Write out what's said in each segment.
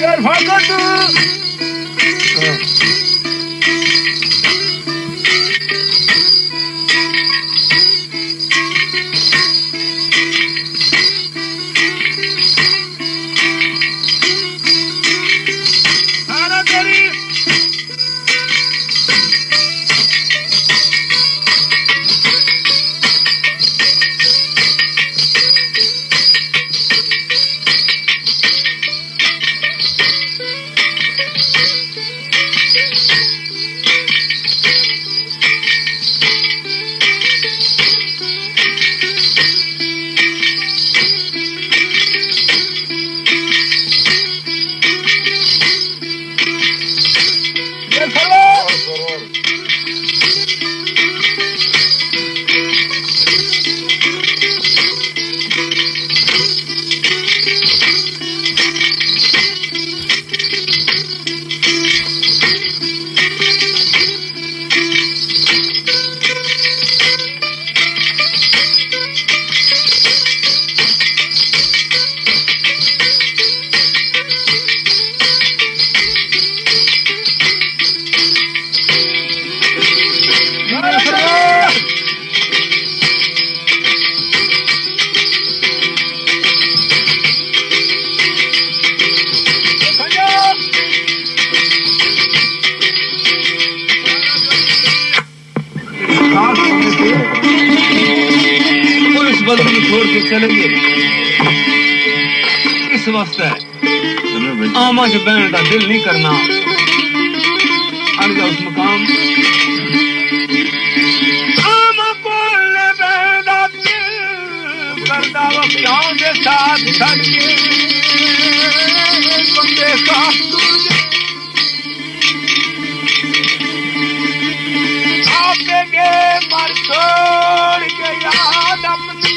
यार भागो तू छोड़ के चलेंगे इस वास्ते आमा से बहन का दिल नहीं करना अड़ जा उस मकाम आमा बोलने बहन का दिल करदा वो प्यार के साथ छड़ के बंदे का आपके मर छोड़ के याद अपनी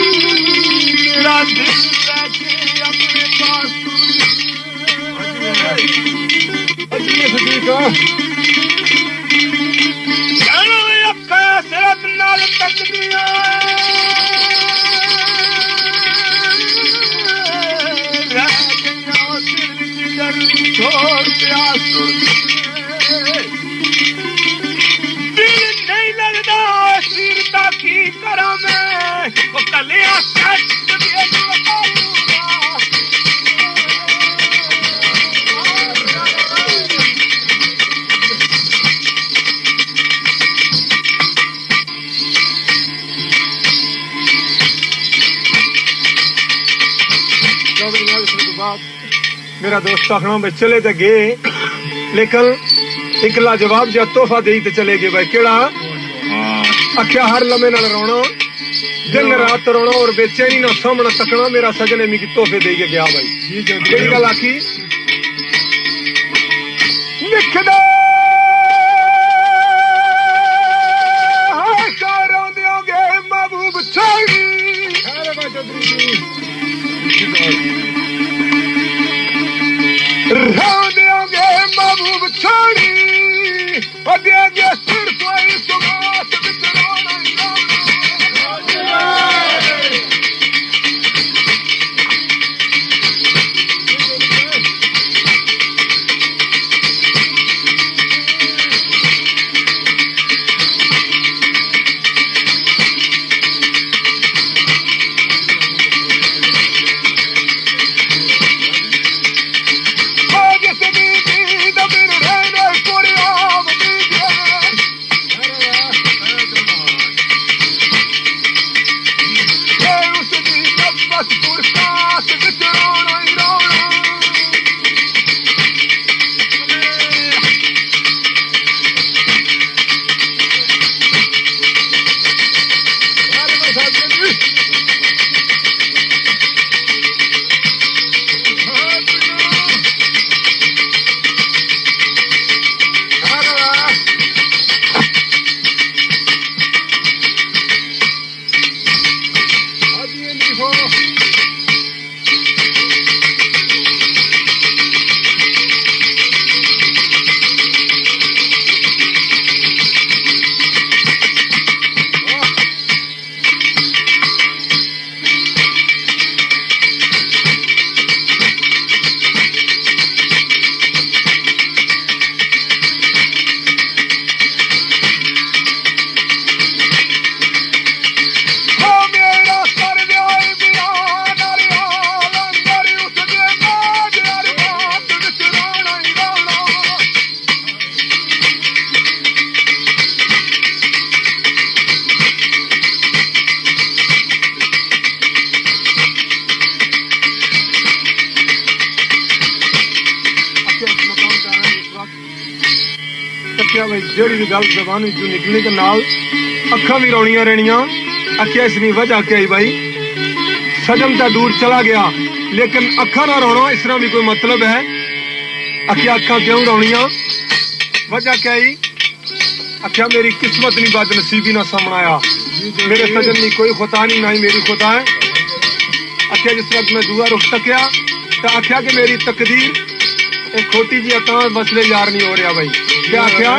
मेरा दिल लेके अपने पास सेहत नाल तकदिया छोड़ नहीं लगता शीरता की करा मैं वो कलिया मेरा दोस्त आखना भाई चले तो गए लेकिन एक लाजवाब जो तोहफा दे ते चले गए भाई केड़ा आख्या हर लम्हे नाल रोना दिन रात रोना और बेचैनी ना सामना तकना मेरा सजने मिगी तोहफे दे गया भाई केड़ी गल आखी लिखदा रोंदे महबूब छाई रोंदे महबूब छाड़ी देंगे सिर कोई सुमात भाई जेड़ी भी गल जबान विचों निकली ते नाल अखां भी रोनियां रहनियां। आख्या इसनी वजह क्या ही भाई, सजन तो दूर चला गया लेकिन अखा ना रोना इसरा भी कोई मतलब है? आख्या अखा क्यों रोनिया, वजह क्या ही? आख्या मेरी किस्मत नहीं बदनसीबी ना सामने आया, मेरे सजन की कोई खुदा नहीं, ना ही मेरी खुदा है। आख्या जिस वक्त मैं दुआ रुक सकिया तो आख्या कि मेरी तकदीर एक खोटी जी अता मसले यार नहीं हो रहा भाई। क्या आख्या?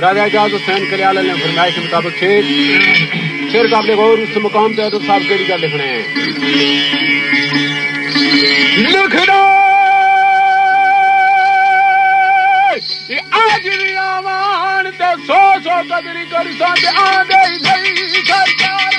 राजा एजाज हुसैन कल्याल ने फरमाइश के मुताबिक शेर का अपने गौर उस मुकाम पे तो साहब केड़ी गल लिखने हैं। लिखना ये आज भी आवान ते सौ कदरी कर साथ आंदे गई सरकार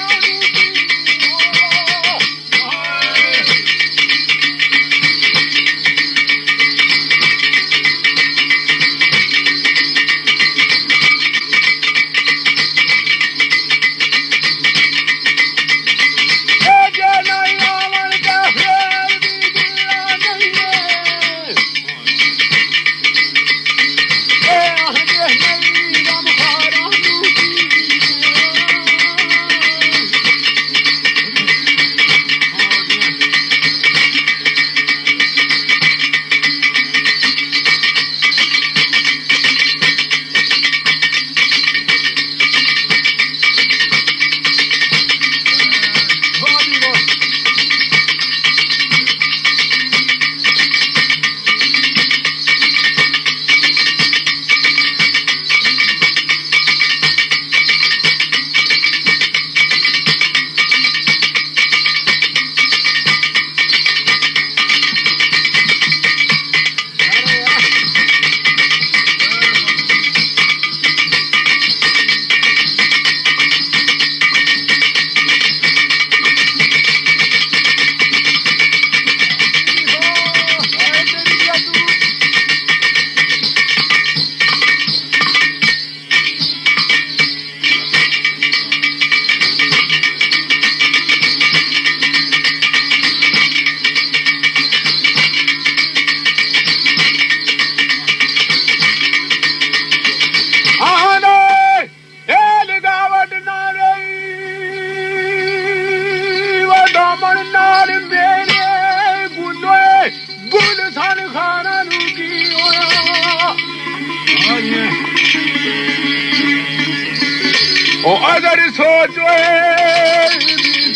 अगर सोचो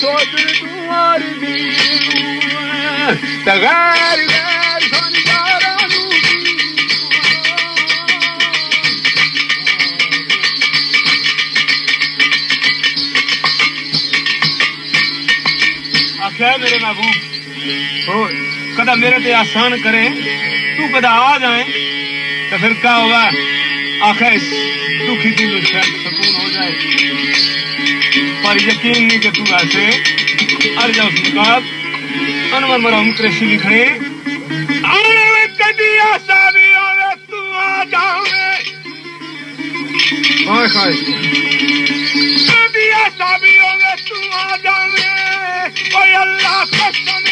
सोच तुम्हारी गैर गैर आख्या मेरे महबूब कदा मेरे ते आसान करे तू कदा आ जाए तो फिर क्या होगा? आखिर इस दुखी दिल शायद सुकून हो जाए, पर यकीन नहीं कि तू ऐसे अर्जा उस मुकाब अनवर मरहम कृषि लिखने कदी आशा भी होवे तू आ जावे कदी आशा भी होवे तू आ जावे ओए अल्लाह कसम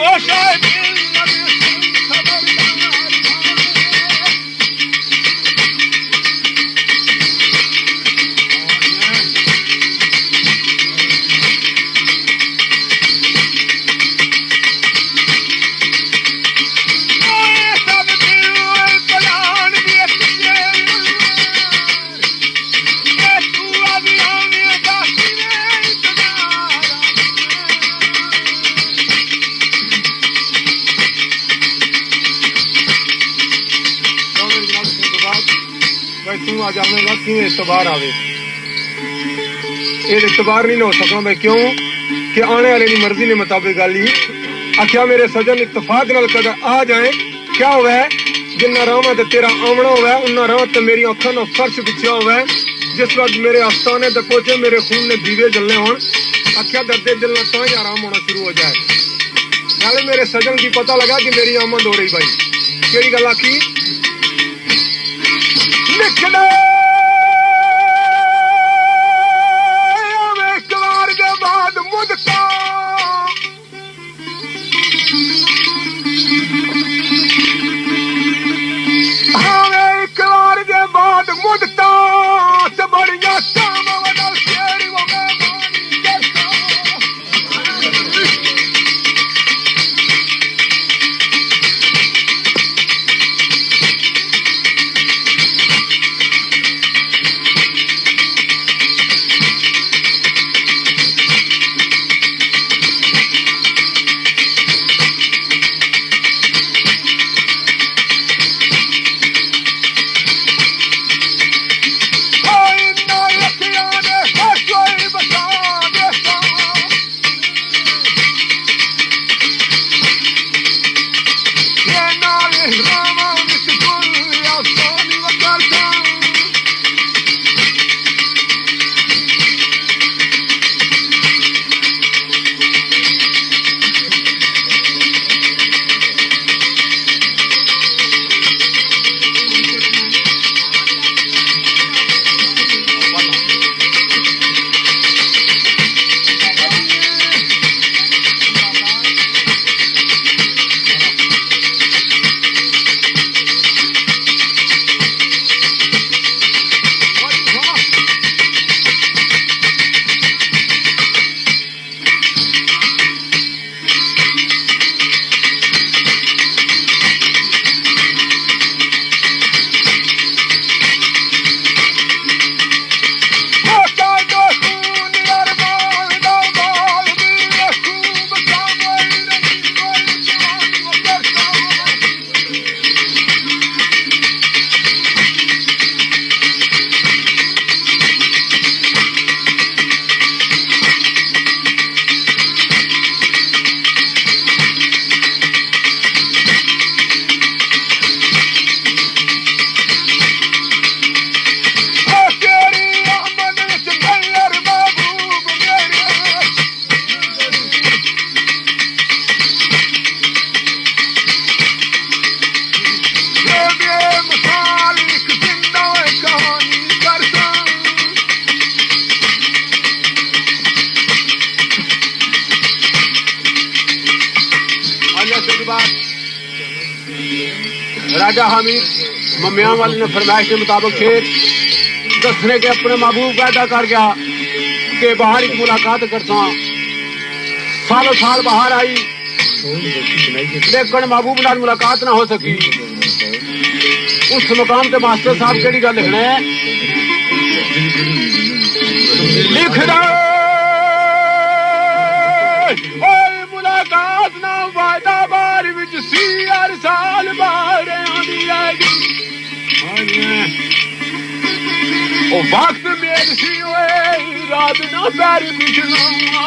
गोशा तू आ जावेगा कि इतबार आवे ये इतबार नहीं हो सकना भाई क्यों कि आने वाले की मर्जी ने मुताबिक गल ही आख्या मेरे सजन इतफाक नाल कदर आ जाए क्या हुआ है जिन्ना राह ते तेरा आमना हुआ उन्ना राह ते मेरी अखा ना फर्श बिछा हुआ है जिस वक्त मेरे आस्थाने ते पहुंचे मेरे खून ने दीवे जलने होन आख्या दर्दे दिल ना तां ही आराम होना शुरू हो जाए नाले मेरे सजन की पता लगा कि मेरी आमद हो रही भाई केड़ी गल आखी लिखना एक बार के बाद मुदता हाँ एक बार के बाद मुदता तो बढ़िया काम वाला शेर वो मेहमानी जैसा राजा हामिद ममिया वाले ने फरमाइश के मुताबिक शेर दसने के अपने महबूब पैदा कर गया के बाहर एक मुलाकात करता सालों साल बाहर आई लेकिन महबूब नाल मुलाकात ना हो सकी उस मुकाम ते मास्टर साहब केड़ी गल लिखना है लिखना मुलाकात ना वायदा बार विच सी हर साल बाहर आंदी रहेगी ओ वक्त मेल सी होए रात ना पैर पिछला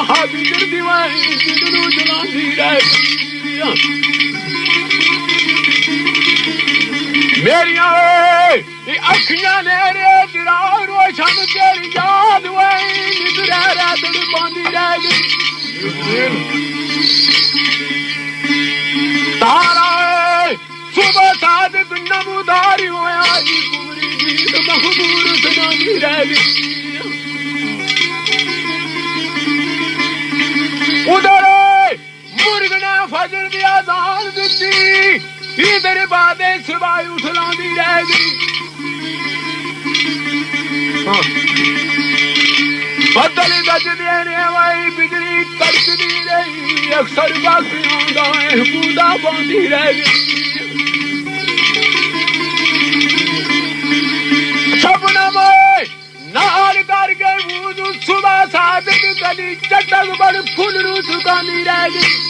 हादी गिरदी वही जिंदरू जलांदी रहेगी मेरिया अखियां ने रे तेरा रोशन तेरी याद वही निदरा रात पांदी रहेगी तारा सुबह सादिक नमूदारी होया कुमरी गीत महबूर सुनानी रहेगी उधर मुर्ग ने फजर दी आजान दिती इधर बादे सिवाय उठलांदी रह गई बदल गज देने वाली बिजली कड़कदी रही अक्सर बाकियों दा बूंदा पांदी रह गई शबनम नाल करके वुजू सुबह सादिक कदी चटक बड़ फुल रू सुकांदी रह गई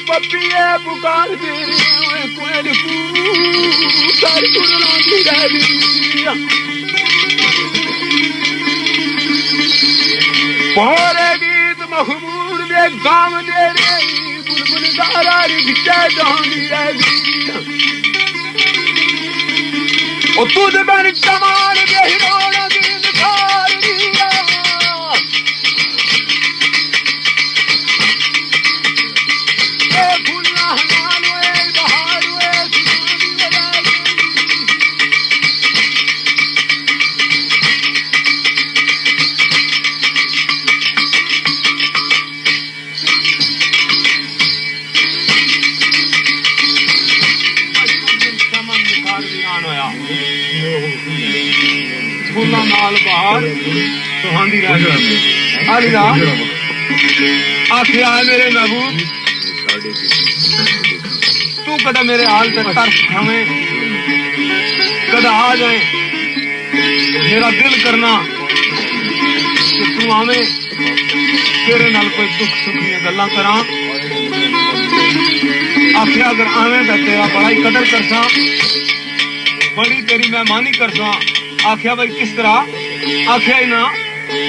पपिए पुकार दे कोयल कर कुलांदी रह गई पोरे गीत महमूद दे गाम दे रे बुलबुल गारा रिश्ते जांदी रह गई ओ तुझ बन कमाल दे हिरोना दी निखार दिया ए फुल्ला हनाल वे बहार वे सुनादी बजाई फुल्ला नाल बहार सुहांदी रह गई आलिया आखिया मेरे महबूब तू कदा मेरे हाल तक तरस खावे कदा आ जाए मेरा दिल करना कि तू आवे तेरे नाल कोई दुख सुख दी गल्लां करा आखिया अगर आवे तो तेरा बड़ा ही कदर करसा बड़ी तेरी मेहमानी करसा आखिया भाई किस तरह आखिया ही ना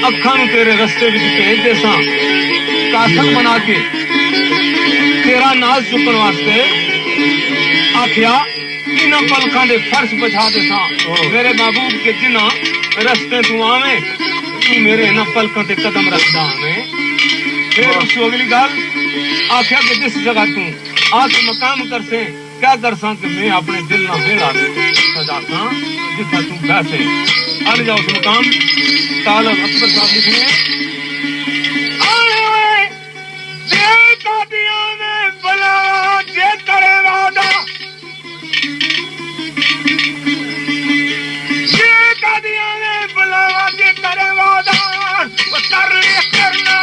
अखा नू तेरे रस्ते विच भेज देसा कासत बना के तेरा नाज चुकन वास्ते आखिया इन्हां पलकां दे फर्श बिछा देसा मेरे महबूब के जिन्हां रस्ते तू आवे तू मेरे इन्हां पलकां ते कदम रखदा आवे फिर उस अगली गल आखिया कि जिस जगह तू आके मकाम करसे क्या करसा कि मैं अपने दिल ना बेड़ा सजाता जिथा तू बैठे अल जाओ उस मकाम तालब अकबर साहब लिखने जे करे वादा जे कदिया ने बुलावा जे करे वादा करना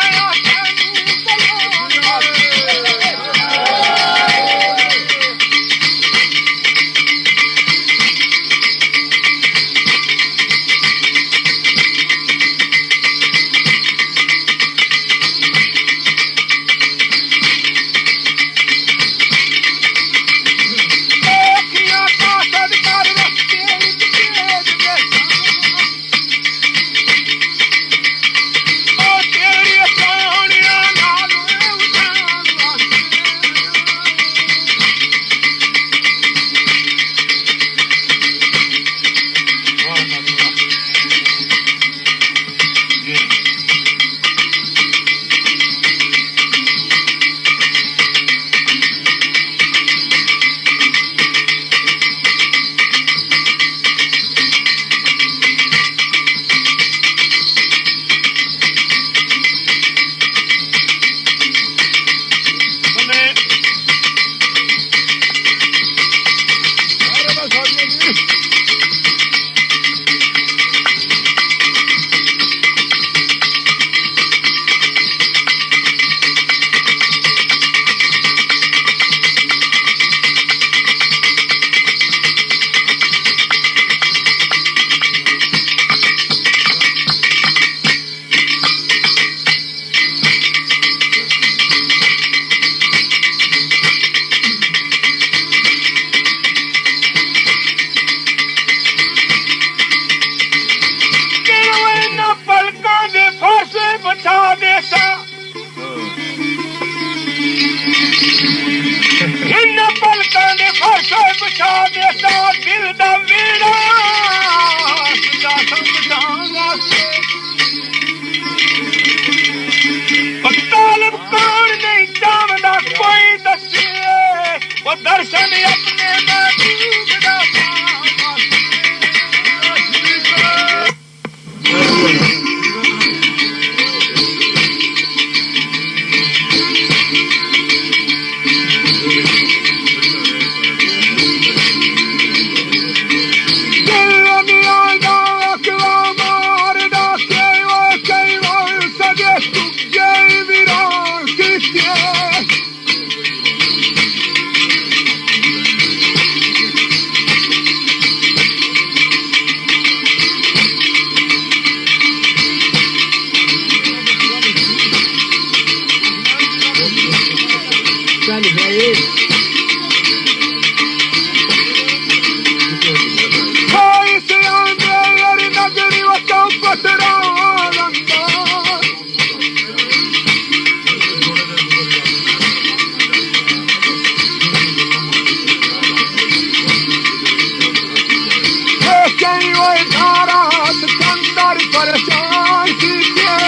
सारा सिकंदर परेशान कीजिए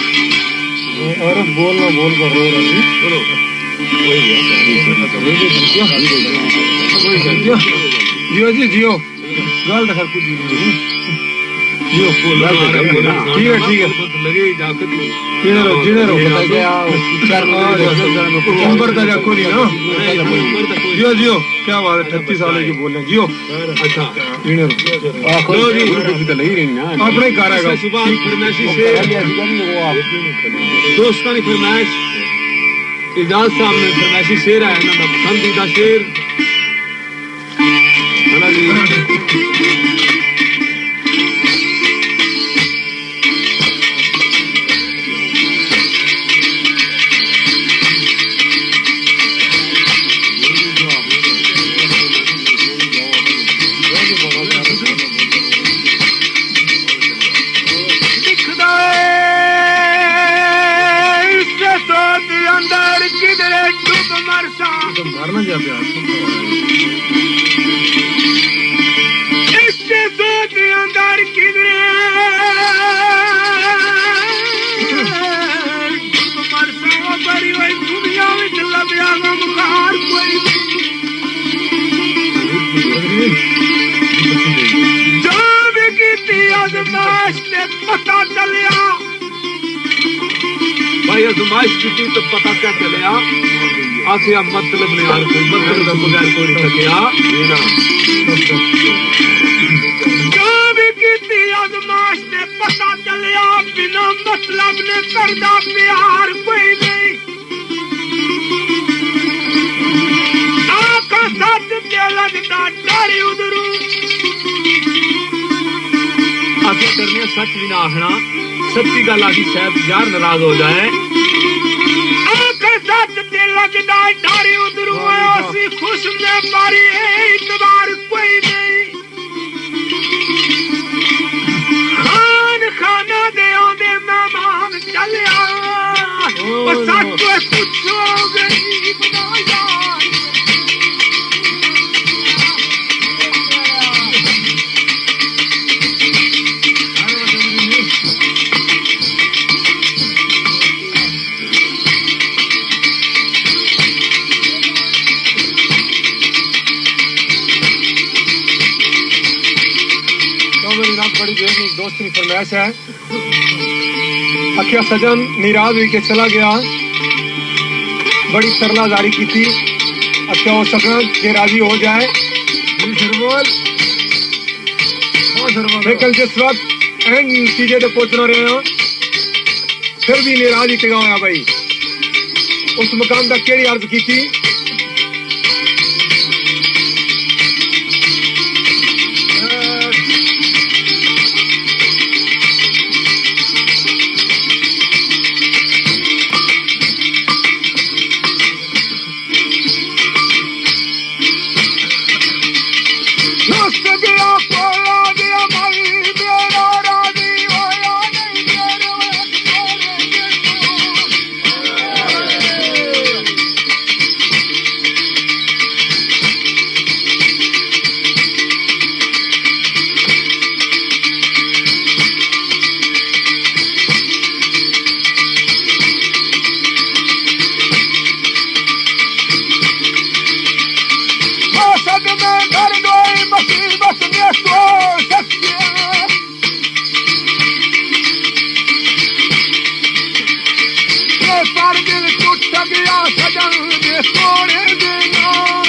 और बोलना बोल कर रो रही चलो जियो जी जियो गल दखल कुछ जियो ठीक है लगे जाकर जिने रो पता क्या नंबर का जा कोई ना जियो जियो क्या बात है 38 साल की बोल रहे जियो अच्छा जिने रो जी कुछ तो नहीं रही ना अपने घर आएगा सुबह फरमाइशी से दोस्तानी फरमाइश इजाज साहब ने फरमाइशी शेर आया ना पसंदीदा शेर मेरा गमखार कोई जो भी की आजमाइश ने पता चलिया भाई आजमाइश की तो पता क्या चलिया आखिया मतलब ने यार कोई मतलब का बगैर कोई नहीं सकिया जो भी की आजमाइश ने पता चलिया बिना मतलब ने करदा प्यार कोई नहीं आका सच के लगदा डर उधरू आखिर करने सच भी ना आखना सच्ची गल आखी शायद यार नाराज हो जाए सच ते लगदा डर उधरू ऐसी खुश में मारी इतबार कोई नहीं खान खाना दे आंदे मेहमान चलिया सच पुछो गरीब ना यार बड़ी देर में एक दोस्त की फरमाइश है अखिया सजन निराज हुई के चला गया बड़ी तरला जारी की थी अखिया हो सका के राजी हो जाए लेकिन जिस वक्त अहम नतीजे तक पहुंचना रहे हैं फिर भी निराज ही टिका होया भाई उस मकाम तक केड़ी अर्ज की थी पर दिल टूट गया सजन दे सोने देना